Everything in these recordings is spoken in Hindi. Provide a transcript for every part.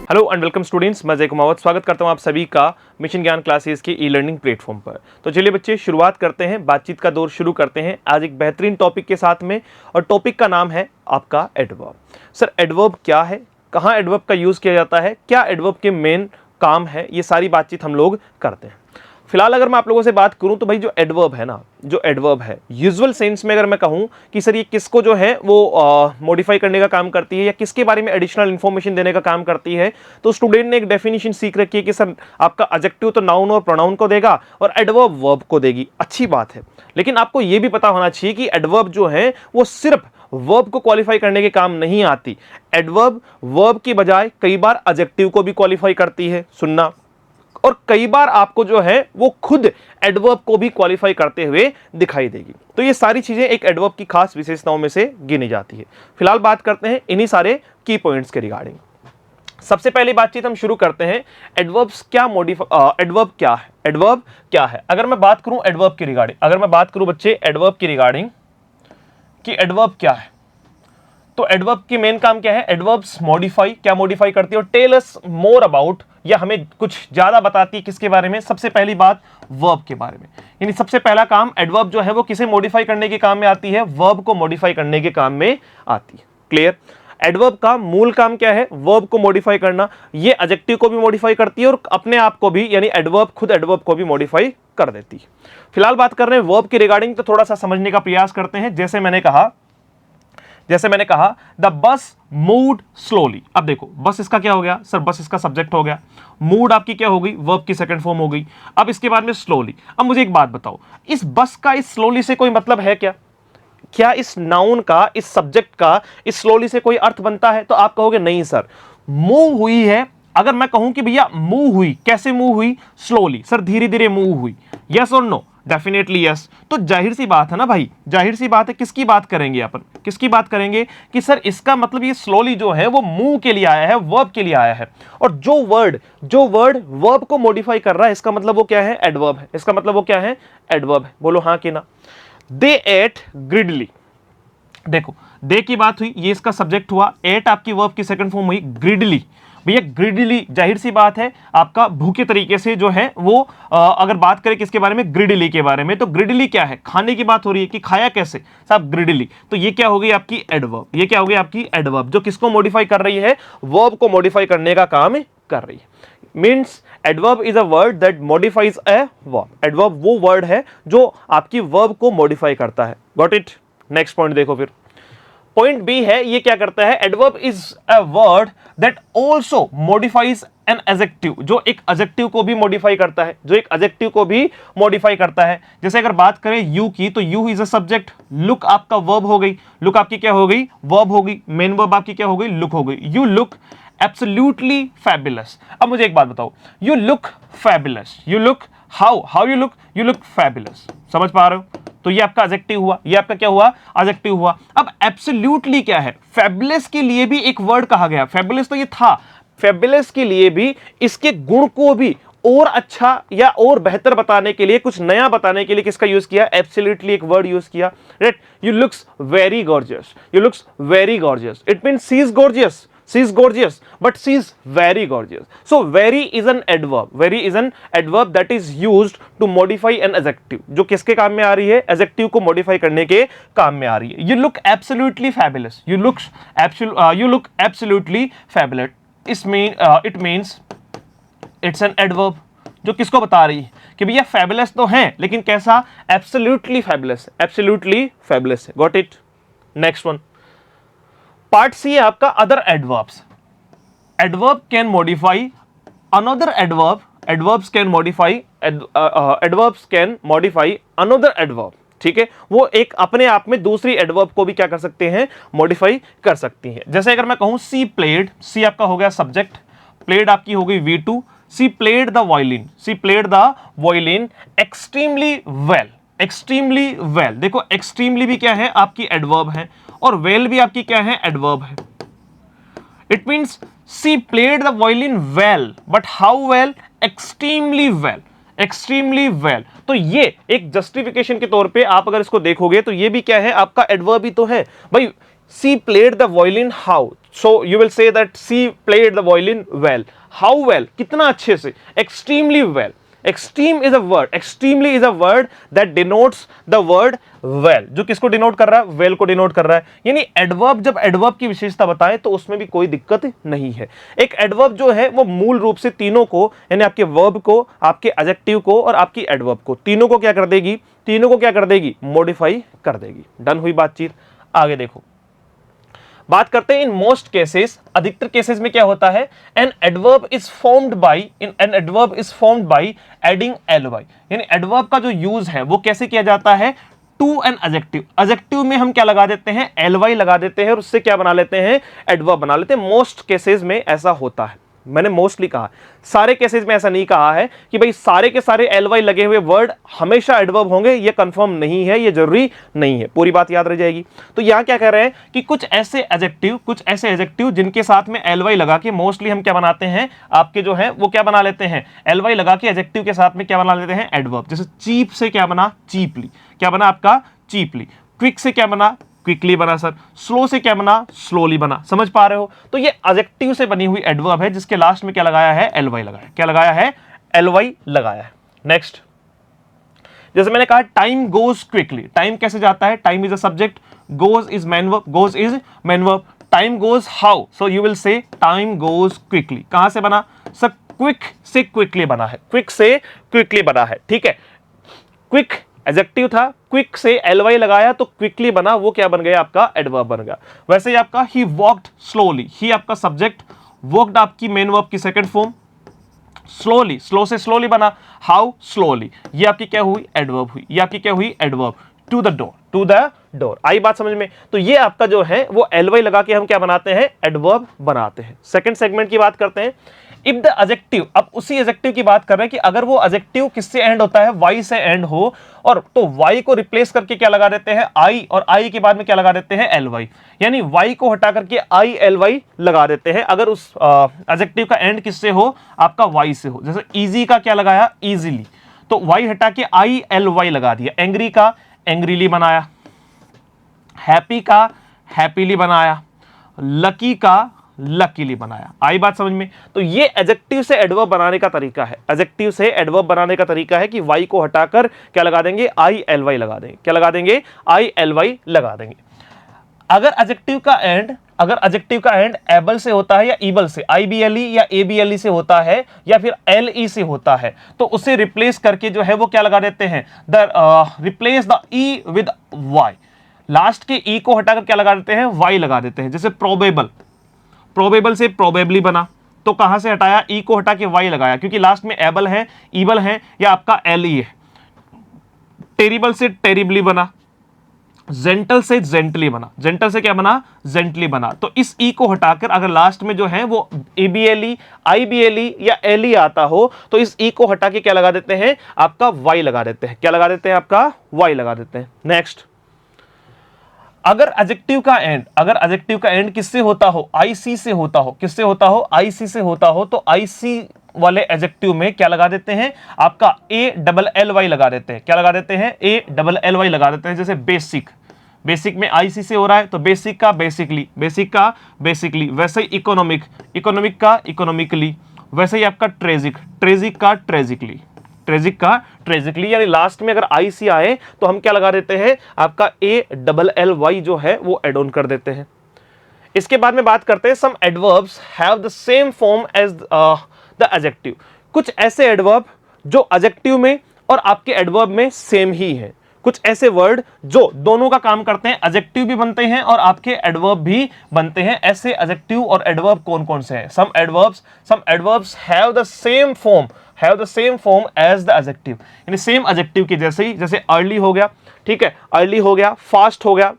हेलो एंड वेलकम स्टूडेंट्स, मैं जय कुमावत स्वागत करता हूं आप सभी का मिशन ज्ञान क्लासेस के ई लर्निंग प्लेटफॉर्म पर। तो चलिए बच्चे, शुरुआत करते हैं, बातचीत का दौर शुरू करते हैं आज एक बेहतरीन टॉपिक के साथ में। और टॉपिक का नाम है आपका एडवर्ब। सर एडवर्ब क्या है, कहाँ एडवर्ब का यूज़ किया जाता है, क्या एडवर्ब के मेन काम है, ये सारी बातचीत हम लोग करते हैं। फिलहाल अगर मैं आप लोगों से बात करूं तो भाई जो एडवर्ब है ना, जो एडवर्ब है यूजुअल सेंस में अगर मैं कहूं कि सर ये किसको जो है वो मॉडिफाई करने का काम करती है या किसके बारे में एडिशनल इंफॉर्मेशन देने का काम करती है, तो स्टूडेंट ने एक डेफिनेशन सीख रखी है कि सर आपका एडजेक्टिव तो नाउन और प्रोनाउन को देगा और एडवर्ब वर्ब को देगी। अच्छी बात है, लेकिन आपको यह भी पता होना चाहिए कि एडवर्ब जो है वो सिर्फ वर्ब को क्वालिफाई करने के काम नहीं आती। एडवर्ब वर्ब की बजाय कई बार एडजेक्टिव को भी क्वालिफाई करती है, सुनना, और कई बार आपको जो है वो खुद एडवर्ब को भी क्वालिफाई करते हुए दिखाई देगी। तो ये सारी चीजें एक एडवर्ब की खास विशेषताओं में से गिनी जाती है। फिलहाल बात करते हैं इन्हीं सारे की पॉइंट्स के रिगार्डिंग। सबसे पहली बातचीत हम शुरू करते हैं, एडवर्ब्स क्या एडवर्ब क्या है। एडवर्ब क्या है, अगर मैं बात करूं एडवर्ब की रिगार्डिंग, अगर मैं बात करूं बच्चे एडवर्ब की रिगार्डिंग कि एडवर्ब क्या है, तो एडवर्ब की मेन काम क्या है, एडवर्ब्स मॉडिफाई, क्या मॉडिफाई करती है और टेल अस मोर अबाउट, या हमें कुछ ज्यादा बताती है किसके बारे में। सबसे पहली बात वर्ब के बारे में, यानी सबसे पहला काम एडवर्ब जो है वो किसे मॉडिफाई करने के काम में आती है, वर्ब को मॉडिफाई करने के काम में आती है। क्लियर। एडवर्ब का मूल काम क्या है, वर्ब को मॉडिफाई करना। ये एडजेक्टिव को भी मॉडिफाई करती है और अपने आप को भी, यानी एडवर्ब खुद एडवर्ब को भी मॉडिफाई कर देती है। फिलहाल बात कर रहे हैं वर्ब की रिगार्डिंग, तो थोड़ा सा समझने का प्रयास करते हैं। जैसे मैंने कहा द बस मूव्ड स्लोली। अब देखो बस इसका क्या हो गया सर, बस इसका सब्जेक्ट हो गया, मूड आपकी क्या हो गई, वर्ब की सेकंड फॉर्म हो गई। अब इसके बाद में स्लोली। अब मुझे एक बात बताओ, इस बस का इस स्लोली से कोई मतलब है क्या? क्या इस नाउन का, इस सब्जेक्ट का इस स्लोली से कोई अर्थ बनता है? तो आप कहोगे नहीं सर, मूव हुई है। अगर मैं कहूं कि भैया मूव हुई, कैसे मूव हुई, स्लोली, सर धीरे धीरे मूव हुई, यस और नो? Definitely yes. तो जाहिर सी बात है ना भाई, जाहिर सी बात है, किसकी बात करेंगे अपन, किसकी बात करेंगे कि सर इसका मतलब ये स्लोली जो है वो मूव के लिए आया है, वर्ब के लिए आया है। और जो वर्ड वर्ब को मॉडिफाई कर रहा है, इसका मतलब वो क्या है, एडवर्ब है। इसका मतलब वो क्या है, एडवर्ब है। बोलो हाँ कि ना। दे एट ग्रिडली। देखो दे की बात हुई, ये इसका सब्जेक्ट हुआ, एट आपकी वर्ब की सेकंड फॉर्म हुई, ग्रिडली। भैया ग्रिडली, जाहिर सी बात है आपका भूखे तरीके से जो है वो अगर बात करें किसके बारे में, ग्रिडली के बारे में, तो ग्रिडली क्या है, खाने की बात हो रही है कि खाया कैसे साहब, ग्रिडली। तो ये क्या हो गई आपकी एडवर्ब, ये क्या हो गई आपकी एडवर्ब, जो किसको मॉडिफाई कर रही है, वर्ब को मॉडिफाई करने का काम कर रही है। Means adverb is a word that modifies a verb. Adverb वो वर्ड है जो आपकी वर्ब को मॉडिफाई करता है। Got it. नेक्स्ट पॉइंट देखो फिर, पॉइंट बी है, ये क्या करता है, adverb is a word that also modifies an adjective, जो एक एडजेक्टिव को भी मॉडिफाई करता है, जो एक एडजेक्टिव को भी मॉडिफाई करता है। जैसे अगर बात करें यू की, तो you is a subject, look आपका वर्ब हो गई, लुक आपकी क्या हो गई, वर्ब हो गई, मेन वर्ब आपकी क्या हो गई, लुक हो गई। You look absolutely fabulous. अब मुझे एक बात बताओ, you look fabulous, you look how you look fabulous. समझ पा रहे हो? तो ये आपका एडजेक्टिव हुआ, ये आपका क्या हुआ, एडजेक्टिव हुआ। अब एब्सोल्युटली क्या है, फैबुलस के लिए भी एक वर्ड कहा गया, फैबुलस तो ये था, फैबुलस के लिए भी इसके गुण को भी और अच्छा या और बेहतर बताने के लिए, कुछ नया बताने के लिए किसका यूज किया, एब्सोल्युटली एक वर्ड यूज किया। Right, you looks very gorgeous, you looks very gorgeous, it means she is gorgeous, she is gorgeous but she is very gorgeous. So very is an adverb, very is an adverb that is used to modify an adjective, जो किसके काम में आ रही है, adjective को modify करने के काम में आ रही है। You look absolutely fabulous, you look absolutely fabulous, it means it's an adverb, जो किसको बता रही है कि भैया fabulous तो है, लेकिन कैसा, absolutely fabulous, absolutely fabulous है। Got it? Next one, part C है आपका other adverbs. Adverb can modify another adverb, adverbs can modify another adverb. ठीक है, वो एक अपने आप में दूसरी एडवर्ब को भी क्या कर सकते हैं, मॉडिफाई कर सकती हैं। जैसे अगर मैं कहूं सी प्लेड, सी आपका हो गया सब्जेक्ट, प्लेड आपकी हो गई V2, she played the violin, she played the violin extremely well, extremely well. देखो एक्सट्रीमली भी क्या है, आपकी एडवर्ब है, और वेल भी आपकी क्या है, एडवर्ब है। It means she played the violin well, but how well, extremely well, extremely well. तो ये एक जस्टिफिकेशन के तौर पे आप अगर इसको देखोगे तो ये भी क्या है, आपका एडवर्ब ही तो है भाई। She played the violin how, so you will say that she played the violin well. How well, कितना अच्छे से, extremely well. Extreme is a word, extremely is a word that denotes the word well, जो किसको डिनोट कर रहा है, वेल को डिनोट कर रहा है। यानी एडवर्ब, जब एडवर्ब की विशेषता बताएं तो उसमें भी कोई दिक्कत नहीं है। एक एडवर्ब जो है वो मूल रूप से तीनों को, यानी आपके वर्ब को, आपके एडजेक्टिव को और आपकी एडवर्ब को, तीनों को क्या कर देगी, तीनों को क्या कर देगी, मॉडिफाई कर देगी। डन हुई बातचीत। आगे देखो, बात करते हैं इन मोस्ट केसेस, अधिकतर केसेस में क्या होता है, an adverb is formed by, an adverb is formed by adding L Y. यानी एडवर्ब का जो यूज है वो कैसे किया जाता है, टू एन एडजेक्टिव। एडजेक्टिव में हम क्या लगा देते हैं, एलवाई लगा देते हैं और उससे क्या बना लेते हैं, एडवर्ब बना लेते हैं। मोस्ट केसेस में ऐसा होता है, मैंने मोस्टली कहा, सारे केसेस में ऐसा नहीं कहा है कि भाई सारे के सारे एलवाई लगे हुए वर्ड हमेशा एडवर्ब होंगे, ये कंफर्म नहीं है, ये जरूरी नहीं है, पूरी बात याद रह जाएगी। तो यहां क्या कह रहे हैं कि कुछ ऐसे एडजेक्टिव जिनके साथ में एलवाई लगा के मोस्टली हम क्या बनाते हैं, आपके जो है वो क्या बना लेते हैं, एलवाई लगा के एडजेक्टिव के साथ में क्या बना लेते हैं, एडवर्ब। जैसे चीप से क्या बना, चीपली, क्या बना आपका, चीपली। क्विक से क्या बना, क्विकली बना सर। स्लो से क्या बना, स्लोली बना। समझ पा रहे हो, तो ये एडजेक्टिव से बनी हुई एडवर्ब है जिसके लास्ट में क्या लगाया है, एलवाई लगाया। क्या लगाया है, एलवाई लगाया है। नेक्स्ट, जैसे मैंने कहा टाइम गोज क्विकली, टाइम कैसे जाता है, time is a subject, goes is man verb, goes is man verb. Time goes how, so you will से टाइम गोज क्विकली। कहां से बना सर, क्विक से क्विकली बना है, क्विक से क्विकली बना है, ठीक है। क्विक एडजेक्टिव था, क्विक से एलवाई लगाया तो क्विकली बना, वो क्या बन गया, आपका एडवर्ब बन गया। वैसे ही आपका ही वॉक्ड स्लोली, ही आपका सब्जेक्ट, वॉक्ड आपकी मेन वर्ब की सेकंड फॉर्म, स्लोली, स्लो से स्लोली बना, हाउ स्लोली, ये आपकी क्या हुई, एडवर्ब हुई, ये आपकी क्या हुई, adverb. To the door, to the door, आई बात समझ में। तो ये आपका जो है वो एलवाई लगा के हम क्या बनाते हैं, एडवर्ब बनाते हैं। सेकंड सेगमेंट की बात करते हैं, इफ द एडजेक्टिव, अब उसी एडजेक्टिव की बात कर रहे हैं कि अगर वो एडजेक्टिव किससे एंड होता है, वाई से एंड हो, और तो वाई को रिप्लेस करके क्या लगा देते हैं, आई, और आई के बाद में क्या लगा देते हैं, एलवाई। यानी वाई को हटा करके आई एलवाई लगा देते हैं अगर उस एडजेक्टिव का एंड किससे हो, आपका वाई से हो। जैसे इजी का क्या लगाया, इजीली, तो वाई हटा के आई एलवाई लगा दिया। एंग्री का एंग्रीली बनाया, हैप्पी का हैप्पीली बनाया, लकी का लकीली बनाया। आई बात समझ में। तो ये एडजेक्टिव से एडवर्ब बनाने का तरीका है, एडजेक्टिव से एडवर्ब बनाने का तरीका है कि वाई को हटाकर क्या लगा देंगे, आई एलवाई लगा देंगे। क्या लगा देंगे, आई एलवाई लगा देंगे। अगर एडजेक्टिव का एंड एबल से होता है या ईबल से, आईबीएलई या एबीएलई से होता है या फिर एलई से होता है, तो उसे रिप्लेस करके जो है वो क्या लगा देते हैं, replace the E with Y. Last के ई को हटाकर क्या लगा देते हैं, वाई लगा देते हैं। जैसे प्रोबेबल, प्रोबेबल से प्रोबेबली बना, तो कहां से हटाया, ई को हटा के वाई लगाया, क्योंकि लास्ट में एबल है, ईबल है या आपका एलई है। टेरिबल से टेरिबली बना, जेंटल से जेंटली बना, जेंटल से क्या बना, जेंटली बना। तो इस ई को हटाकर अगर लास्ट में जो है वो एबीएलई, आईबीएलई या एलई आता हो, तो इस ई को हटा के क्या लगा देते हैं, आपका वाई लगा देते हैं। क्या लगा देते हैं, आपका वाई लगा देते हैं। नेक्स्ट, अगर एडजेक्टिव का एंड किससे होता हो, आईसी से होता हो, किससे होता हो, आईसी से होता हो, तो आईसी वाले एडजेक्टिव में क्या लगा देते हैं, आपका ए डबल एल वाई लगा देते हैं। क्या लगा देते हैं, ए डबल एल वाई लगा देते हैं। जैसे बेसिक, बेसिक में आईसी से हो रहा है तो बेसिक का बेसिकली, बेसिक का बेसिकली। वैसे ही इकोनॉमिक, इकोनॉमिक का इकोनॉमिकली। वैसे ही आपका ट्रेजिक, ट्रेजिक का ट्रेजिकली, ट्रेजिक का ट्रेजिकली। यानी लास्ट में अगर आई सी आए तो हम क्या लगा देते हैं, आपका ए डबल एल वाई जो है वो एड ऑन कर देते हैं। इसके बाद में बात करते हैं, some adverbs have the same form as the adjective. कुछ ऐसे एडवर्ब जो एडजेक्टिव में और आपके एडवर्ब में सेम ही है। कुछ ऐसे वर्ड जो दोनों का काम करते हैं, एडजेक्टिव भी बनते हैं और आपके एडवर्ब भी बनते हैं। ऐसे एडजेक्टिव और एडवर्ब कौन कौन से हैं, some adverbs have the same form as the adjective, यानी सेम एडजेक्टिव के जैसे ही। जैसे अर्ली हो गया, ठीक है, अर्ली हो गया, फास्ट हो गया,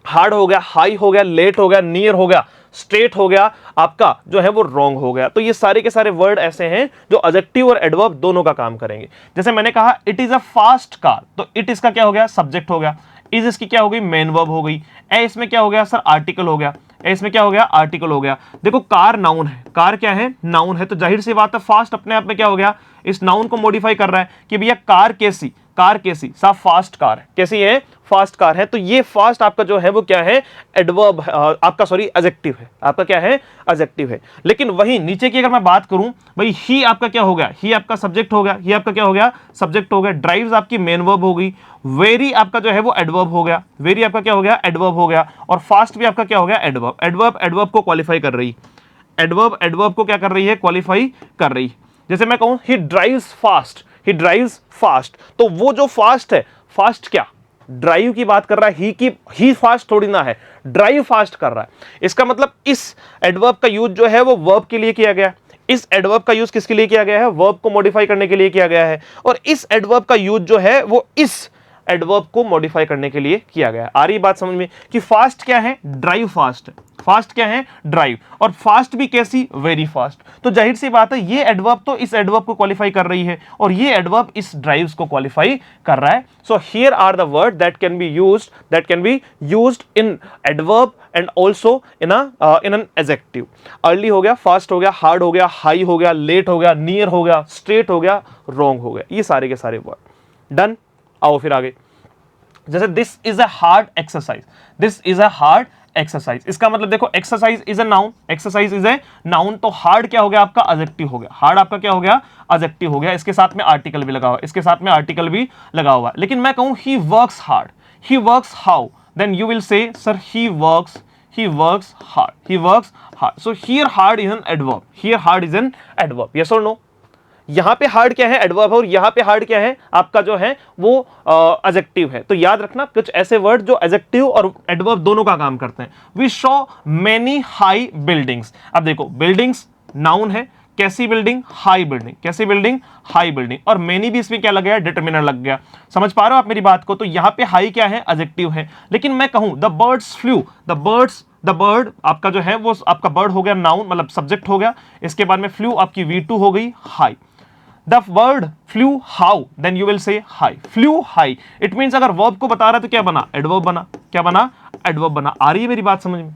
हार्ड हो गया, हाई हो गया, लेट हो गया, नियर हो गया, स्ट्रेट हो गया, आपका जो है वो रॉन्ग हो गया। तो ये सारे के सारे वर्ड ऐसे हैं जो एडजेक्टिव और एडवर्ब दोनों का काम करेंगे। जैसे मैंने कहा it is a fast car, तो इट इसका क्या हो गया, सब्जेक्ट हो गया। इज इसकी क्या हो गई, मेन वर्ब हो गई। ए इसमें क्या हो गया सर, आर्टिकल हो गया। ए इसमें क्या हो गया, आर्टिकल हो गया। देखो कार नाउन है, कार क्या है, नाउन है, तो जाहिर सी बात है फास्ट अपने आप में क्या हो गया, इस नाउन को मॉडिफाई कर रहा है कि भैया कार कैसी, कार कैसी, साहब फास्ट कार है, कैसी है, फास्ट कार है। तो ये फास्ट आपका जो है वो क्या है, एडवर्ब आपका, सॉरी एडजेक्टिव है, आपका क्या है, एडजेक्टिव है। लेकिन वही नीचे की अगर मैं बात करूं भाई, ही आपका क्या हो गया, ही आपका सब्जेक्ट हो गया, ही आपका क्या हो गया, सब्जेक्ट हो गया। ड्राइव्स आपकी मेन वर्ब हो गई, वेरी आपका जो है वो एडवर्ब हो गया, वेरी आपका क्या हो गया, एडवर्ब हो गया, और फास्ट भी आपका क्या हो गया, एडवर्ब। एडवर्ब एडवर्ब को क्वालिफाई कर रही, एडवर्ब एडवर्ब को क्या कर रही है, क्वालिफाई कर रही। जैसे मैं कहूं ही ड्राइव्स फास्ट, ही ड्राइव्स फास्ट, तो वो जो फास्ट है, फास्ट क्या, ड्राइव की बात कर रहा है, ही की, ही फास्ट थोड़ी ना है, ड्राइव फास्ट कर रहा है। इसका मतलब इस एडवर्ब का यूज जो है वो वर्ब के लिए किया गया, इस एडवर्ब का यूज किसके लिए किया गया है, वर्ब को मॉडिफाई करने के लिए किया गया है, और इस एडवर्ब का यूज जो है वो इस एडवर्ब को मॉडिफाई करने के लिए किया गया है। आ रही बात समझ में कि फास्ट क्या है, ड्राइव फास्ट है, फास्ट क्या है, ड्राइव, और फास्ट भी कैसी, वेरी फास्ट। तो जाहिर सी बात है ये एडवर्ब तो इस एडवर्ब को क्वालिफाई कर रही है, और ये एडवर्ब इस ड्राइव्स को क्वालिफाई कर रहा है। So here are the word that can be used in adverb and also in an adjective. Early हो गया, फास्ट हो गया, हार्ड हो गया, हाई हो गया, लेट हो गया, नियर हो गया, स्ट्रेट हो गया, रॉन्ग हो गया, ये सारे के सारे वर्ड। डन। आओ फिर आगे, जैसे this is a hard exercise, this is a hard exercise, इसका मतलब देखो exercise is a noun, exercise is a noun, तो हार्ड क्या हो गया आपका, एडजेक्टिव हो गया, हार्ड आपका क्या हो गया, एडजेक्टिव हो गया, इसके साथ में आर्टिकल भी लगा हुआ, इसके साथ में आर्टिकल भी लगा हुआ। लेकिन मैं कहूं he works hard, he works how, then you will say sir he works hard, he works hard. So here hard is an adverb, here hard is an adverb, yes और नो। यहां पे हार्ड क्या है, एडवर्ब है, और यहां पे हार्ड क्या है, आपका जो है वो एडजेक्टिव है। तो याद रखना कुछ ऐसे वर्ड जो एडजेक्टिव और एडवर्ब दोनों का काम करते हैं। We saw many high buildings, अब देखो बिल्डिंग्स नाउन है, कैसी बिल्डिंग, हाई बिल्डिंग, कैसी बिल्डिंग, हाई बिल्डिंग, और मेनी भी इसमें क्या लग गया, डिटरमिनर लग गया। समझ पा रहे हो आप मेरी बात को। तो यहां पे हाई क्या है, एडजेक्टिव है। लेकिन मैं कहूं the birds flu, the bird आपका जो है वो आपका बर्ड हो गया नाउन, मतलब सब्जेक्ट हो गया, इसके बाद में फ्लू आपकी V2 हो गई, high. The bird flew how, then you will say high, flew high, it means अगर verb को बता रहा है तो क्या बना, adverb बना, क्या बना, adverb बना। आ रही है मेरी बात समझ में।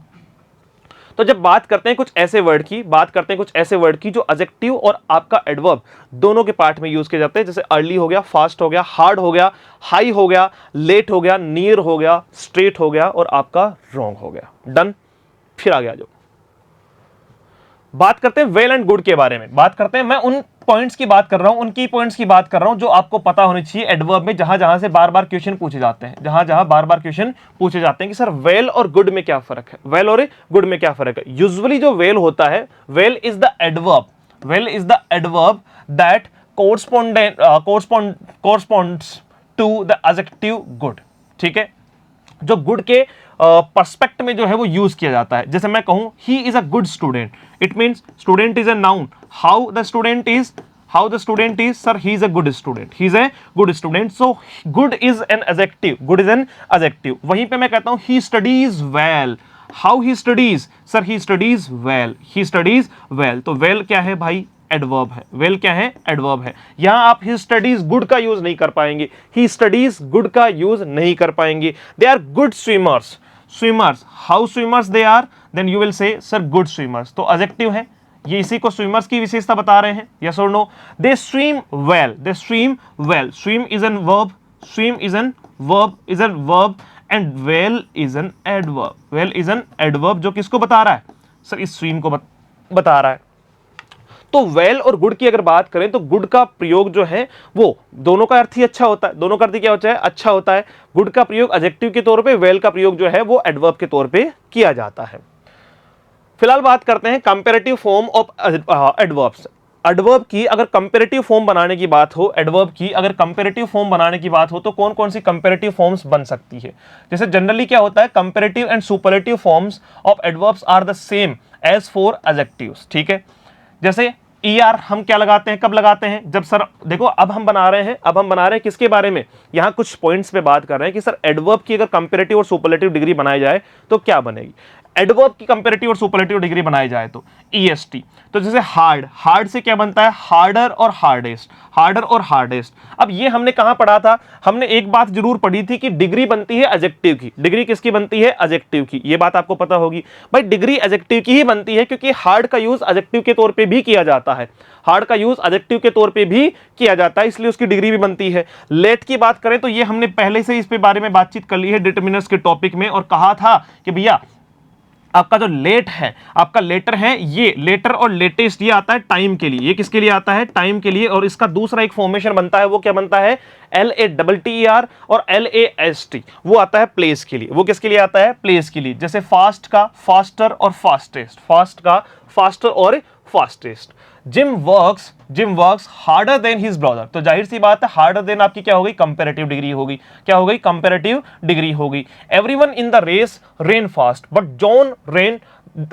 तो जब बात करते हैं कुछ ऐसे वर्ड की, बात करते हैं कुछ ऐसे वर्ड की जो एडजेक्टिव और आपका एडवर्ब दोनों के पार्ट में यूज किए जाते हैं, जैसे अर्ली हो गया, फास्ट हो गया, हार्ड हो गया, हाई हो गया, लेट हो गया, नियर हो गया, स्ट्रेट हो गया, और आपका रॉन्ग हो गया। डन। फिर आगे आ जाओ, बात करते हैं वेल एंड गुड के बारे में, बात करते हैं, मैं उन पॉइंट्स की बात कर रहा हूं, उन की पॉइंट्स की बात कर रहा हूं जो आपको पता होनी चाहिए एडवर्ब में, जहां जहां से बार बार क्वेश्चन पूछे जाते हैं, जहां जहां बार बार क्वेश्चन पूछे जाते हैं कि सर वेल और गुड में क्या फर्क है, वेल और गुड में क्या फर्क है। यूजुअली जो वेल होता है, well is the adverb, well is the adverb that corresponds to the adjective good, ठीक है, जो गुड के पर्सपेक्ट में जो है वो यूज किया जाता है। जैसे मैं कहूं he is a good student, it means student is a noun, how the student is, sir he is a good student, he is a good student. So good is an adjective, good is an adjective. वहीं पे मैं कहता हूं he studies well, how he studies, sir he studies well, he studies well. तो वेल क्या है भाई, एडवर्ब है, वेल क्या है, एडवर्ब है। यहां आप ही स्टडीज गुड का यूज नहीं कर पाएंगे, ही स्टडीज गुड का यूज नहीं कर पाएंगे। They are good swimmers, swimmers, how swimmers they are, then you will say sir good swimmers. तो एडजेक्टिव है, ये इसी को स्विमर्स की विशेषता बता रहे हैं, यस और no. They swim well, they swim well, swim is a verb, swim is a verb and well is an adverb, well is an adverb जो किसको बता रहा है, सर इस स्विम को बता रहा है। तो वेल और गुड की अगर बात करें तो गुड का प्रयोग जो है वो दोनों का अर्थ ही अच्छा होता है, दोनों का अर्थ क्या होता है, अच्छा होता है। गुड का प्रयोग एडजेक्टिव के तौर पे, वेल का प्रयोग जो है वो एडवर्ब के तौर पे किया जाता है। फिलहाल बात करते हैं comparative form of adverbs. Adverb की अगर कंपैरेटिव फॉर्म बनाने की बात हो, एडवर्ब की अगर कंपैरेटिव फॉर्म बनाने की बात हो तो कौन कौन सी कंपैरेटिव फॉर्म्स बन सकती है। जैसे जनरली क्या होता है, comparative and superlative forms of adverbs are the same as for adjectives, ठीक है। जैसे ER हम क्या लगाते हैं, कब लगाते हैं, जब सर देखो अब हम बना रहे हैं किसके बारे में, यहां कुछ पॉइंट्स पे बात कर रहे हैं कि सर एडवर्ब की अगर कंपैरेटिव और सुपरलेटिव डिग्री बनाई जाए तो क्या बनेगी। एडवर्ब की कंपैरेटिव और सुपरलेटिव डिग्री बनाई जाए तो ईएसटी। तो जैसे हार्ड, हार्ड से क्या बनता है, हार्डर और हार्डेस्ट, हार्डर और हार्डेस्ट। अब ये हमने कहां पढ़ा था, हमने एक बात जरूर पढ़ी थी कि डिग्री बनती है एडजेक्टिव की। डिग्री किसकी बनती है, एडजेक्टिव की। ये बात आपको पता होगी भाई, डिग्री एडजेक्टिव की ही बनती है, क्योंकि हार्ड का यूज एडजेक्टिव के तौर पे भी किया जाता है, हार्ड का यूज एडजेक्टिव के तौर पे भी किया जाता है, इसलिए उसकी डिग्री भी बनती है। लेट की बात करें तो ये हमने पहले से इस पे बारे में बातचीत कर ली है डिटरमिनर्स के टॉपिक में, और कहा था कि भैया आपका जो लेट है, आपका लेटर है, ये लेटर और लेटेस्ट ये आता है टाइम के लिए। ये किसके लिए आता है, टाइम के लिए। और इसका दूसरा एक फॉर्मेशन बनता है, वो क्या बनता है, LATTER और LAST, वो आता है प्लेस के लिए। वो किसके लिए आता है, प्लेस के लिए। जैसे फास्ट का फास्टर और फास्टेस्ट, फास्ट का फास्टर और fastest. Gym works harder than his brother, तो जाहिर सी बात है हार्डर देन आपकी क्या हो गई, कंपैरेटिव डिग्री होगी। क्या हो गई, कंपैरेटिव डिग्री होगी। Everyone in the race ran fast but John ran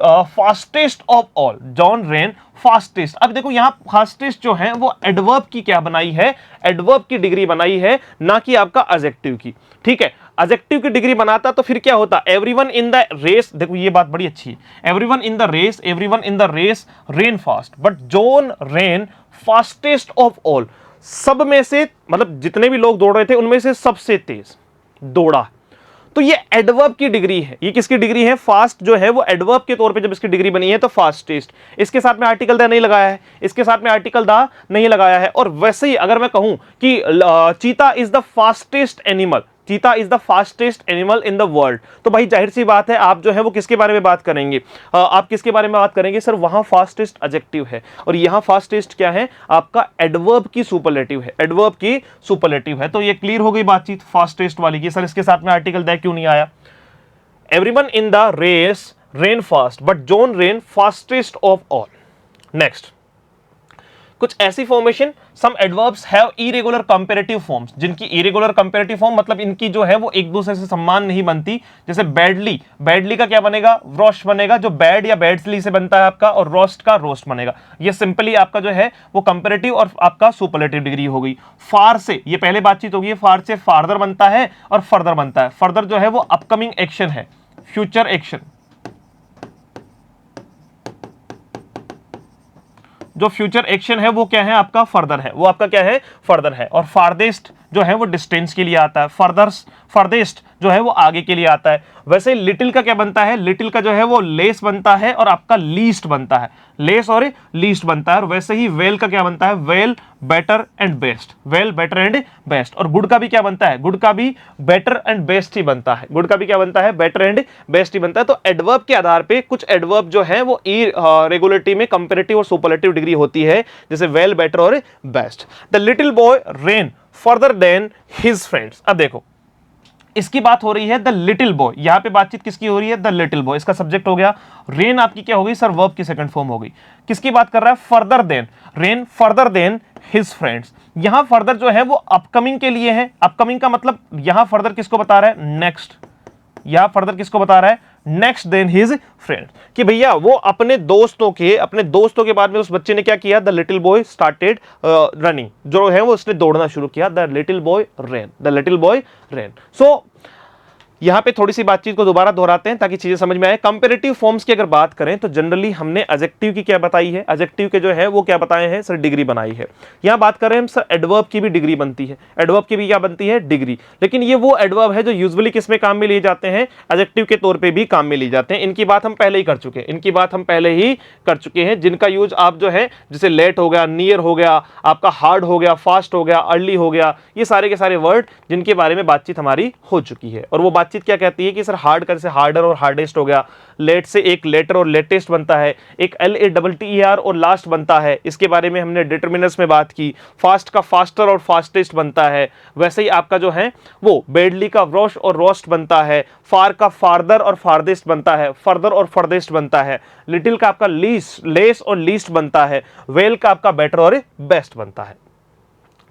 fastest of all, John ran fastest. अब देखो यहां फास्टेस्ट जो है वो एडवर्ब की क्या बनाई है, एडवर्ब की डिग्री बनाई है, ना कि आपका एडजेक्टिव की। ठीक है, एडजेक्टिव की डिग्री बनाता तो फिर क्या होता, एवरीवन इन द रेस, देखो ये बात बड़ी अच्छी है, everyone in the race ran fast but John ran fastest of all. सब में से, मतलब जितने भी लोग दौड़ रहे थे उनमें से सबसे तेज दौड़ा। तो ये एडवर्ब की डिग्री है। ये किसकी डिग्री है, फास्ट जो है वो एडवर्ब के तौर पे जब इसकी डिग्री बनी है तो फास्टेस्ट। इसके साथ में आर्टिकल द नहीं लगाया है, इसके साथ में आर्टिकल द नहीं लगाया है। और वैसे ही अगर मैं कहूं कि चीता इज द फास्टेस्ट एनिमल, चीता is the fastest animal in the world, तो भाई जाहिर सी बात है आप जो है वो किसके बारे में बात करेंगे, आप किसके बारे में बात करेंगे, सर वहां फास्टेस्ट एडजेक्टिव है और यहां फास्टेस्ट क्या है, आपका एडवर्ब की सुपरलेटिव है, एडवर्ब की सुपरलेटिव है। तो ये क्लियर हो गई बातचीत फास्टेस्ट वाली की। सर इसके साथ में आर्टिकल द क्यों नहीं आया, everyone in the race ran fast but John ran fastest of all. Next, कुछ ऐसी formation, some adverbs have irregular comparative forms, जिनकी इरेगुलर कंपैरेटिव फॉर्म मतलब इनकी जो है वो एक दूसरे से समान नहीं बनती। जैसे बैडली, बैडली का क्या बनेगा, रोस्ट बनेगा, जो बैड या बैडली से बनता है आपका, और रोस्ट का रोस्ट बनेगा। ये सिंपली आपका जो है वो कंपैरेटिव और आपका सुपरलेटिव डिग्री हो गई। फार से, ये पहले बातचीत होगी, फार से फार्दर बनता है और फर्दर बनता है। फर्दर जो है वो अपकमिंग एक्शन है, फ्यूचर एक्शन, जो फ्यूचर एक्शन है वो क्या है आपका, फर्दर है, वो आपका क्या है, फर्दर है। और फारदेस्ट जो है वो डिस्टेंस के लिए आता है, फर्देस्ट जो है वो आगे के लिए आता है। वैसे लिटिल का क्या बनता है, लिटिल का जो है वो लेस बनता है और आपका लीस्ट बनता है, लेस और लीस्ट बनता है। और वैसे ही वेल का क्या बनता है, well better and best, well better and best. और गुड का भी क्या बनता है, गुड का भी बेटर एंड बेस्ट ही बनता है, गुड का भी क्या बनता है, बेटर एंड बेस्ट ही बनता है। तो एडवर्ब के आधार पे कुछ एडवर्ब जो है वो रेगुलेटिव में कंपैरेटिव और सुपरलेटिव डिग्री होती है, जैसे वेल बेटर और best. The little boy ran further than his friends. अब देखो इसकी बात हो रही है द लिटिल बॉय, यहां पे बातचीत किसकी हो रही है, द लिटिल बॉय, इसका सब्जेक्ट हो गया। रेन आपकी क्या हो गई, सर वर्ब की सेकंड फॉर्म हो गई। किसकी बात कर रहा है, further than, ran further than his friends. यहां फर्दर जो है वो अपकमिंग के लिए है। अपकमिंग का मतलब यहां फर्दर किसको बता रहा है, नेक्स्ट। यहां फर्दर किसको बता रहा है, नेक्स्ट देन हिज फ्रेंड, कि भैया वो अपने दोस्तों के बाद में उस बच्चे ने क्या किया, the little boy started running, जो है वो उसने दौड़ना शुरू किया, द लिटिल बॉय रेन। सो यहां पे थोड़ी सी बातचीत को दोबारा दोहराते हैं ताकि चीजें समझ में आए। कंपैरेटिव फॉर्म्स की अगर बात करें तो जनरली हमने एडजेक्टिव की क्या बताई है, एडजेक्टिव के जो है वो क्या बताए हैं, सर डिग्री बनाई है। यहां बात करें हम सर एडवर्ब की भी डिग्री बनती है, एडवर्ब की भी क्या बनती है, डिग्री। लेकिन ये वो एडवर्ब है जो यूजुअली किस में काम में लिए जाते हैं, एडजेक्टिव के तौर पर भी काम में लिए जाते हैं। इनकी बात हम पहले ही कर चुके हैं, जिनका यूज आप जो है जैसे लेट हो गया, नियर हो गया, आपका हार्ड हो गया, फास्ट हो गया, अर्ली हो गया, ये सारे के सारे वर्ड जिनके बारे में बातचीत हमारी हो चुकी है। और वो बातचीत क्या कहती है कि सर हार्ड का जैसे हार्डर और हार्डेस्ट हो गया, लेट से एक लेटर और लेटेस्ट बनता है, एक LATTER और लास्ट बनता है, इसके बारे में हमने डिटरमिनर्स में बात की। फास्ट का फास्टर और फास्टेस्ट बनता है। वैसे ही आपका जो है वो बेडली का रोस्ट और रोस्ट बनता है, फार का फार्दर और फारदेस्ट बनता है, फर्दर और फर्देस्ट बनता है, लिटिल का आपका लेस और लीस्ट बनता है, वेल का आपका बेटर और बेस्ट बनता है।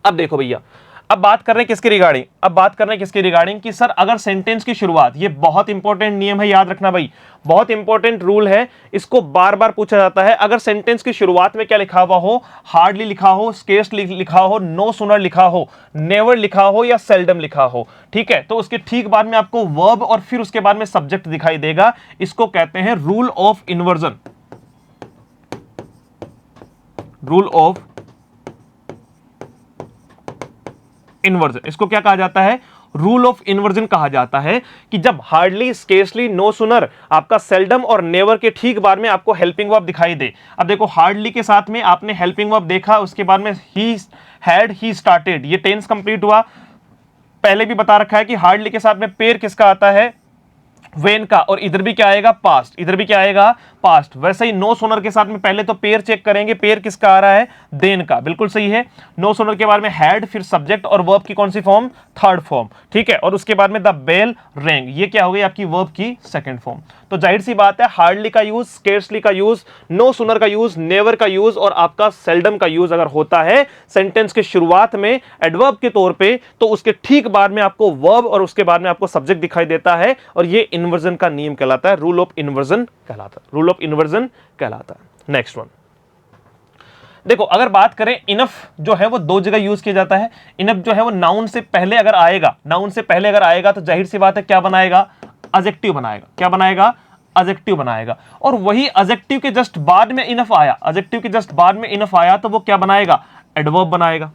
अब देखो भैया अब बात कर रहे हैं किसके रिगार्डिंग, अब बात कर रहे हैं किसके रिगार्डिंग कि सर अगर सेंटेंस की शुरुआत, ये बहुत इंपॉर्टेंट नियम है, याद रखना भाई, बहुत इंपॉर्टेंट रूल है, इसको बार बार पूछा जाता है। अगर सेंटेंस की शुरुआत में क्या लिखा हुआ हो, हार्डली लिखा हो, स्केर्सली लिखा हो, नो सूनर लिखा हो, नेवर लिखा हो या सेल्डम लिखा हो, ठीक है, तो उसके ठीक बाद में आपको वर्ब और फिर उसके बाद में सब्जेक्ट दिखाई देगा। इसको कहते हैं rule of inversion, rule of inversion. इसको क्या कहा जाता है, रूल ऑफ इन्वर्जन कहा जाता है कि जब हार्डली, स्केर्सली, नो सूनर, आपका सेल्डम और नेवर के ठीक बाद में आपको हेल्पिंग वर्ब दिखाई दे। अब देखो हार्डली के साथ में आपने हेल्पिंग वर्ब देखा, उसके बाद में ही हैड, ही स्टार्टेड, ये टेंस कंप्लीट हुआ। पहले भी बता रखा है कि हार्डली के साथ में पेयर किसका आता है, वेन का, और इधर भी क्या आएगा, पास्ट, इधर भी क्या आएगा, पास्ट। वैसे ही नो सोनर के साथ में पहले तो पेयर चेक करेंगे, पेयर किसका आ रहा है, देन का, बिल्कुल सही है। नो सोनर के बाद में हैड, फिर सब्जेक्ट और वर्ब की कौन सी फॉर्म, थर्ड फॉर्म, ठीक है, और उसके बाद में द बेल रैंग, ये क्या हो गई आपकी वर्ब की सेकंड फॉर्म। तो जाहिर सी बात है हार्डली का यूज, स्केर्सली का यूज, नो सूनर का यूज, नेवर का यूज और आपका सेल्डम का यूज अगर होता है सेंटेंस के शुरुआत में एडवर्ब के तौर पे, तो उसके ठीक बाद में आपको वर्ब और उसके बाद में आपको सब्जेक्ट दिखाई देता है, और ये इन्वर्जन का नियम कहलाता है, रूल ऑफ इन्वर्जन कहलाता है, रूल ऑफ इन्वर्जन कहलाता है। नेक्स्ट वन देखो, अगर बात करें इनफ जो है वो दो जगह यूज किया जाता है। इनफ जो है वो नाउन से पहले अगर आएगा, नाउन से पहले अगर आएगा तो जाहिर सी बात है क्या बनाएगा, एडजेक्टिव बनाएगा। क्या बनाएगा, एडजेक्टिव बनाएगा। और वही एडजेक्टिव के जस्ट बाद में इनफ आया, एडजेक्टिव के जस्ट बाद में इनफ आया तो वो क्या बनाएगा, एडवर्ब बनाएगा।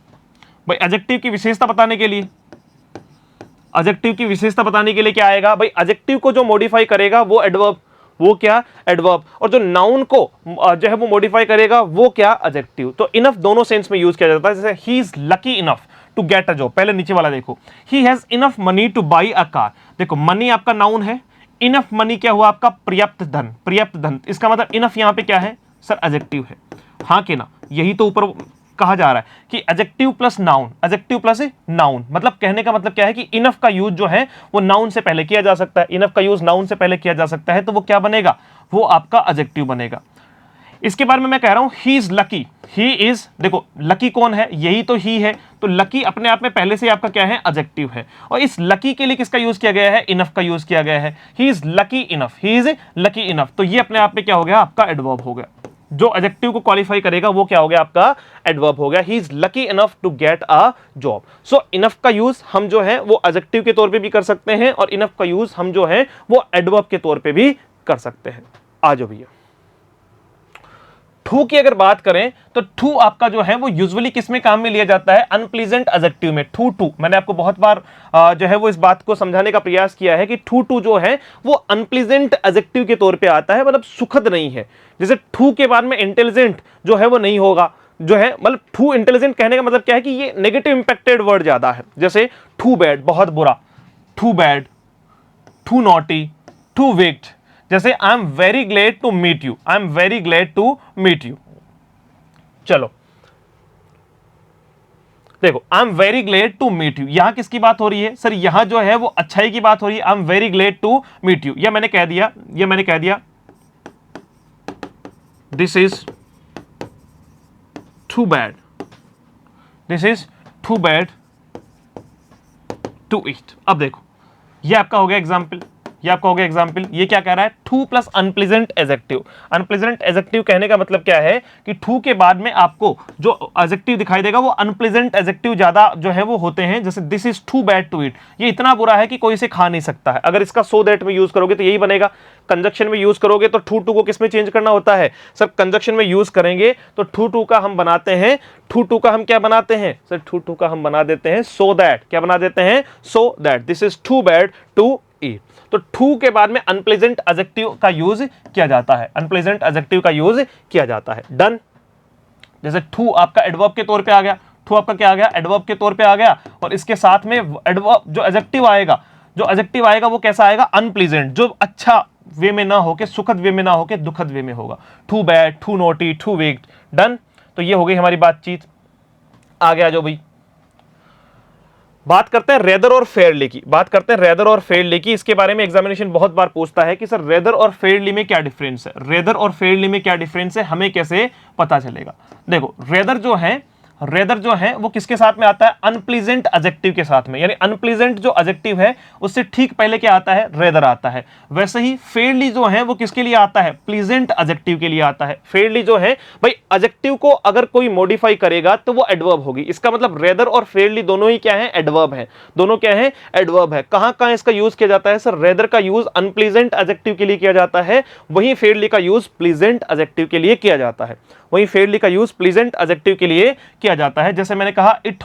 भाई एडजेक्टिव की विशेषता बताने के लिए, एडजेक्टिव की विशेषता बताने के लिए क्या आएगा भाई, एडजेक्टिव को जो मॉडिफाई करेगा वो एडवर्ब, वो क्या, एडवर्ब, और जो नाउन को जो है वो मॉडिफाई करेगा वो क्या, एडजेक्टिव। तो इनफ दोनों सेंस में यूज किया जाता है। जैसे he is lucky enough to get a job, पहले नीचे वाला देखो, he has enough money to buy a car. देखो मनी आपका नाउन है, इनफ मनी क्या हुआ आपका, पर्याप्त धन, पर्याप्त धन। इसका मतलब इनफ यहां पे क्या है सर, एडजेक्टिव है, हाँ कि ना, यही तो ऊपर कहा जा रहा है कि adjective plus noun, adjective plus noun, मतलब कहने का मतलब क्या है कि इनफ का यूज जो है वो नाउन से पहले किया जा सकता है, इनफ का यूज नाउन से पहले किया जा सकता है, तो वो क्या बनेगा, वो आपका एडजेक्टिव बनेगा। इसके बारे में मैं कह रहा हूं ही इज लकी, ही इज, देखो लकी कौन है, यही तो ही है, तो लकी अपने आप में पहले से आपका क्या है, एडजेक्टिव है। और इस लकी के लिए किसका यूज किया गया है, इनफ का यूज किया गया है, ही is lucky enough, he is lucky enough, तो ये अपने आप में क्या हो गया, आपका एडवर्ब हो गया। जो एडजेक्टिव को क्वालिफाई करेगा वो क्या हो गया, आपका एडवर्ब हो गया। He is lucky enough to get a job. So enough का यूज हम जो है वो एडजेक्टिव के तौर पे भी कर सकते हैं, और इनफ का यूज हम जो है वो एडवर्ब के तौर पे भी कर सकते हैं। आ जाओ भैया, टू की अगर बात करें तो टू आपका जो है वो यूजुअली किस में काम में लिया जाता है, अनप्लीजेंट एडजेक्टिव में। टू टू मैंने आपको बहुत बार जो है वो इस बात को समझाने का प्रयास किया है कि टू टू जो है वो अनप्लीजेंट एडजेक्टिव के तौर पे आता है, मतलब सुखद नहीं है। जैसे टू के बाद में इंटेलिजेंट जो है वो नहीं होगा, जो है मतलब टू इंटेलिजेंट कहने का मतलब क्या है कि ये नेगेटिव इंपैक्टेड वर्ड ज्यादा है। जैसे टू बैड, बहुत बुरा, too bad, too naughty, too wicked. जैसे I am very glad to meet you, I am very glad to meet you. चलो देखो, I am very glad to meet you, यहां किसकी बात हो रही है सर, यहां जो है वो अच्छाई की बात हो रही है, I am very glad to meet you. या मैंने कह दिया this is too bad, this is too bad to eat. अब देखो ये आपका हो गया एग्जाम्पल, ये क्या कह रहा है, two plus unpleasant adjective. Unpleasant adjective कहने का मतलब क्या है कि टू के बाद में आपको जो एडजेक्टिव दिखाई देगा वो अनप्लीजेंट एडजेक्टिव ज्यादा जो है वो होते हैं। जैसे this is too bad to eat, ये इतना बुरा है कि कोई इसे खा नहीं सकता है। अगर इसका सो दैट में यूज करोगे तो यही बनेगा। कंजक्शन में यूज करोगे तो टू टू को किस में चेंज करना होता है सर, कंजक्शन में यूज करेंगे तो टू टू का हम बनाते हैं, टू टू का हम क्या बनाते हैं सर, टू टू का हम बना देते हैं सो दैट। क्या बना देते हैं, so that, this is too bad to eat. तो टू के बाद में अनप्लेजेंट एडजेक्टिव का यूज किया जाता है, अनप्लेजेंट एडजेक्टिव का यूज किया जाता है। डन। जैसे टू आपका एडवर्ब के तौर पे आ गया, टू आपका क्या आ गया, एडवर्ब के तौर पे आ गया, और इसके साथ में एडवर्ब जो एडजेक्टिव आएगा वो कैसा आएगा, अनप्लीजेंट, जो अच्छा वे में ना होके, सुखद वे में ना होके दुखद वे में होगा। Too bad, too naughty, too wicked. Done. तो ये हो गई हमारी बातचीत। आगे आ जाओ भाई, बात करते हैं रेदर और फेयरली की, रेदर और फेयरली की। इसके बारे में एग्जामिनेशन बहुत बार पूछता है कि सर रेदर और फेयरली में क्या डिफरेंस है, रेदर और फेयरली में क्या डिफरेंस है, हमें कैसे पता चलेगा। देखो रेदर जो है रेदर जो है वो किसके साथ में आता है, अनप्लीजेंट एडजेक्टिव के साथ में, यानी अनप्लीजेंट जो एडजेक्टिव है उससे ठीक पहले क्या आता है, रेदर आता है। वैसे ही फेयरली जो है वो किसके लिए आता है, प्लीजेंट एडजेक्टिव के लिए आता है। फेयरली जो है भाई एडजेक्टिव को अगर कोई मॉडिफाई करेगा तो वो एडवर्ब होगी, इसका मतलब रेदर और फेयरली दोनों ही क्या है, एडवर्ब है, दोनों क्या है, एडवर्ब है। कहां कहां इसका यूज किया जाता है सर, रेदर का यूज अनप्लीजेंट एडजेक्टिव के लिए किया जाता है, वहीं फेयरली का यूज प्लीजेंट एडजेक्टिव के लिए किया जाता है, वहीं फेयरली का यूज प्लीजेंट एडजेक्टिव के लिए किया जाता है। जैसे मैंने कहा it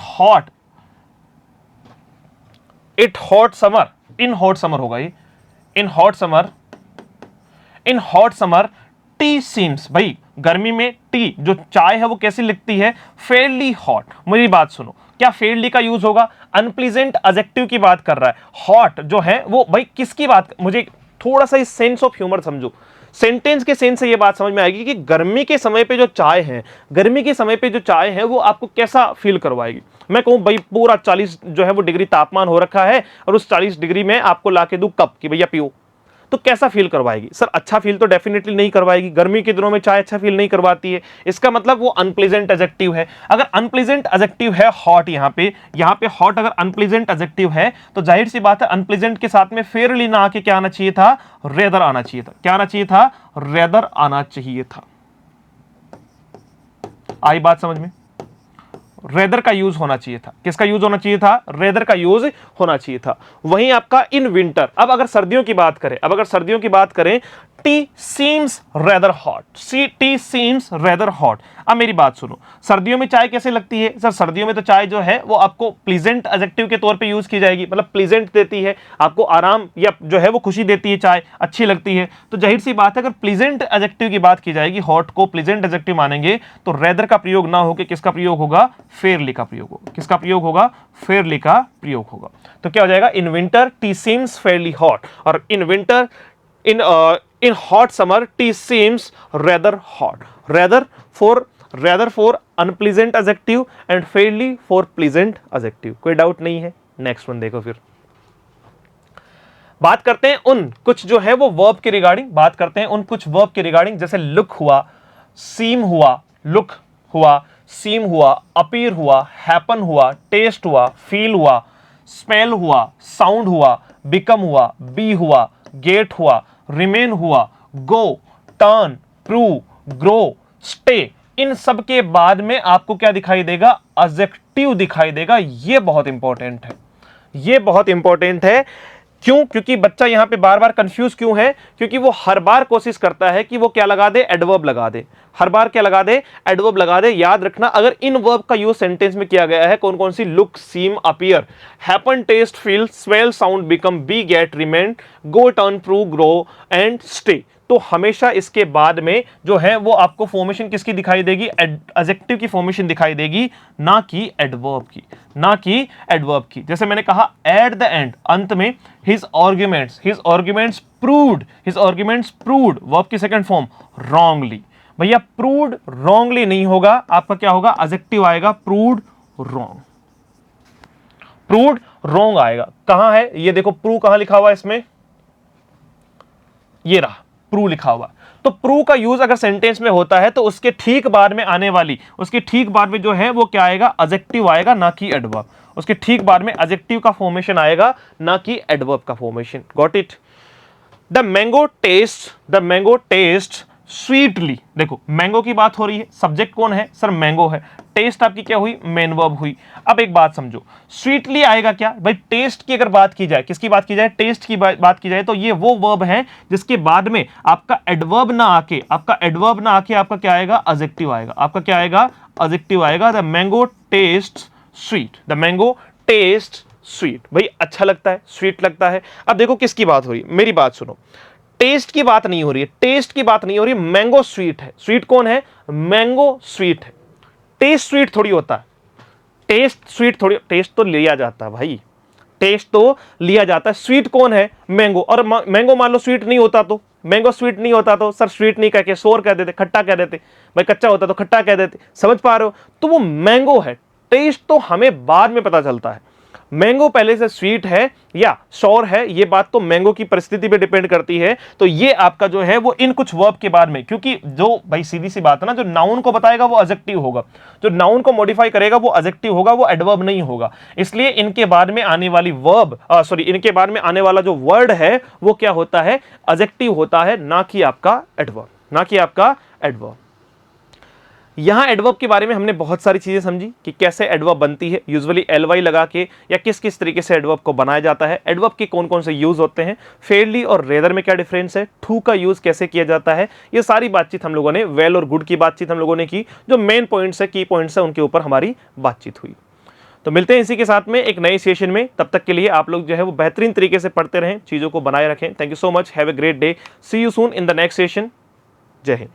hot summer, in hot summer होगा ये, in hot summer T seems, भाई गर्मी में टी जो चाय है वो कैसी लिखती है, फेयरली हॉट। मेरी बात सुनो, क्या फेयरली का यूज होगा, अनप्लीजेंट एडजेक्टिव की बात कर रहा है। हॉट जो है वो भाई किसकी बात, मुझे थोड़ा सा इस सेंस ऑफ ह्यूमर समझो, सेंटेंस के सेंस से ये बात समझ में आएगी कि गर्मी के समय पे जो चाय है, गर्मी के समय पे जो चाय है वो आपको कैसा फील करवाएगी। मैं कहूं भाई पूरा 40 जो है वो डिग्री तापमान हो रखा है और उस 40 डिग्री में आपको लाके दूं कप कि भैया पियो, तो कैसा फील करवाएगी सर, अच्छा फील तो डेफिनेटली नहीं करवाएगी, गर्मी के दिनों में चाय अच्छा फील नहीं करवाती है, इसका मतलब वो अनप्लीजेंट एडजेक्टिव है। अगर अनप्लीजेंट एडजेक्टिव है हॉट, यहाँ पे हॉट अगर अनप्लीजेंट एडजेक्टिव है तो जाहिर सी बात है अनप्लीजेंट के साथ में फेयरली ना आके क्या आना चाहिए था, रेदर आना चाहिए था। क्या आना चाहिए था, रेदर आना चाहिए था। आई बात समझ में, रेदर का यूज होना चाहिए था, किसका यूज होना चाहिए था, रेदर का यूज होना चाहिए था। वहीं आपका इन विंटर, अब अगर सर्दियों की बात करें, T seems rather hot, T seems rather hot. अब मेरी बात सुनो, सर्दियों में चाय कैसे लगती है सर, सर्दियों में तो चाय जो है वो आपको प्लीजेंट एडजेक्टिव के तौर पे यूज की जाएगी, मतलब प्लीजेंट देती है आपको, आराम या जो है वो खुशी देती है, चाय अच्छी लगती है। तो जाहिर सी बात है अगर प्लीजेंट एडजेक्टिव की बात की जाएगी, हॉट को प्लीजेंट एडजेक्टिव मानेंगे तो रेदर का प्रयोग ना होकर किसका प्रयोग होगा, फेयरली का प्रयोग होगा। किसका प्रयोग होगा, फेयरली का प्रयोग होगा। तो क्या हो जाएगा, in winter tea seems fairly hot, और in winter in hot summer tea seems rather hot, rather for unpleasant adjective and fairly for pleasant adjective। कोई डाउट नहीं है। नेक्स्ट वन देखो, फिर बात करते हैं उन कुछ जो है वो वर्ब के रिगार्डिंग, जैसे लुक हुआ, सीम हुआ, लुक हुआ, सीम हुआ, अपीयर हुआ, हैपन हुआ, टेस्ट हुआ, फील हुआ, स्मेल हुआ, साउंड हुआ, बिकम हुआ, बी हुआ, गेट हुआ, रिमेन हुआ, गो, टर्न, प्रूव, ग्रो, स्टे। इन सब के बाद में आपको क्या दिखाई देगा, एडजेक्टिव दिखाई देगा। ये बहुत इंपॉर्टेंट है, क्यों, क्योंकि बच्चा यहां पे बार बार कंफ्यूज क्यों है, क्योंकि वो हर बार कोशिश करता है कि वो क्या लगा दे, एडवर्ब लगा दे, हर बार क्या लगा दे, एडवर्ब लगा दे। याद रखना, अगर इन वर्ब का यूज सेंटेंस में किया गया है, कौन कौन सी, look, seem, appear, happen, taste, feel, smell, sound, become, be, get, remain, go, turn, prove, grow and stay, तो हमेशा इसके बाद में जो है वो आपको फॉर्मेशन किसकी दिखाई देगी, एडजेक्टिव की फॉर्मेशन दिखाई देगी, ना कि एडवर्ब की, जैसे मैंने कहा एट द एंड, अंत में, हिज आर्ग्यूमेंट्स प्रूव्ड, वर्ब की सेकंड फॉर्म, रॉन्गली। भैया प्रूव्ड रॉन्गली नहीं होगा, आपका क्या होगा, एडजेक्टिव आएगा, प्रूव्ड रॉन्ग आएगा। कहां है ये देखो, प्रूव कहां लिखा हुआ है इसमें, ये रहा, प्रूव लिखा हुआ। तो प्रूव का यूज अगर सेंटेंस में होता है तो उसके ठीक बाद में आने वाली, उसके ठीक बाद में जो है वो क्या आएगा, एडजेक्टिव आएगा, ना कि एडवर्ब। उसके ठीक बाद में एडजेक्टिव का फॉर्मेशन आएगा, ना कि एडवर्ब का formation. Got it. The mango test sweetly, देखो मैंगो की बात हो रही है, सब्जेक्ट कौन है सर, मैंगो है, टेस्ट आपकी क्या हुई, मेन वर्ब हुई। अब एक बात समझो, स्वीटली आएगा क्या भाई, टेस्ट की अगर बात की जाए, किसकी बात की जाए, टेस्ट की बात की जाए, तो ये वो वर्ब है जिसके बाद में आपका एडवर्ब ना आके आपका क्या आएगा, एडजेक्टिव आएगा। आपका क्या आएगा, एडजेक्टिव आएगा। द मैंगो टेस्ट स्वीट, भाई अच्छा लगता है, स्वीट लगता है। अब देखो किसकी बात हो रही है, मेरी बात सुनो, टेस्ट की बात नहीं हो रही है, मैंगो स्वीट है। स्वीट कौन है, मैंगो स्वीट है, टेस्ट स्वीट थोड़ी होता है, टेस्ट तो लिया जाता है भाई, स्वीट कौन है, मैंगो। और मैंगो मान लो स्वीट नहीं होता तो, सर स्वीट नहीं कह के सोर कह देते, खट्टा कह देते, भाई कच्चा होता तो खट्टा कह देते, समझ पा रहे हो। तो वो मैंगो है, टेस्ट तो हमें बाद में पता चलता है। मैंगो पहले से स्वीट है या सॉर है, ये बात तो मैंगो की परिस्थिति पे डिपेंड करती है। तो ये आपका जो है वो इन कुछ वर्ब के बाद में, क्योंकि जो भाई सीधी सी बात है ना, जो नाउन को बताएगा वो एडजेक्टिव होगा, जो नाउन को मॉडिफाई करेगा वो एडजेक्टिव होगा, वो एडवर्ब नहीं होगा। इसलिए इनके बाद में आने वाली इनके बाद में आने वाला जो वर्ड है वो क्या होता है, एडजेक्टिव होता है, ना कि आपका एडवर्ब, ना कि आपका एडवर्ब। यहां एडवर्ब के बारे में हमने बहुत सारी चीजें समझी कि कैसे एडवर्ब बनती है, यूजुअली एलवाई लगा के या किस किस तरीके से एडवर्ब को बनाया जाता है, एडवर्ब के कौन कौन से यूज होते हैं, फेयरली और रेदर में क्या डिफरेंस है, टू का यूज कैसे किया जाता है। ये सारी बातचीत हम लोगों ने, वेल और गुड की बातचीत हम लोगों ने की, जो मेन पॉइंट्स है, की पॉइंट्स है, उनके ऊपर हमारी बातचीत हुई। तो मिलते हैं इसी के साथ में एक नए सेशन में, तब तक के लिए आप लोग जो है वो बेहतरीन तरीके से पढ़ते रहें, चीजों को बनाए रखें। Thank you so much, have a great day, see you soon in the next session. Jai Hind.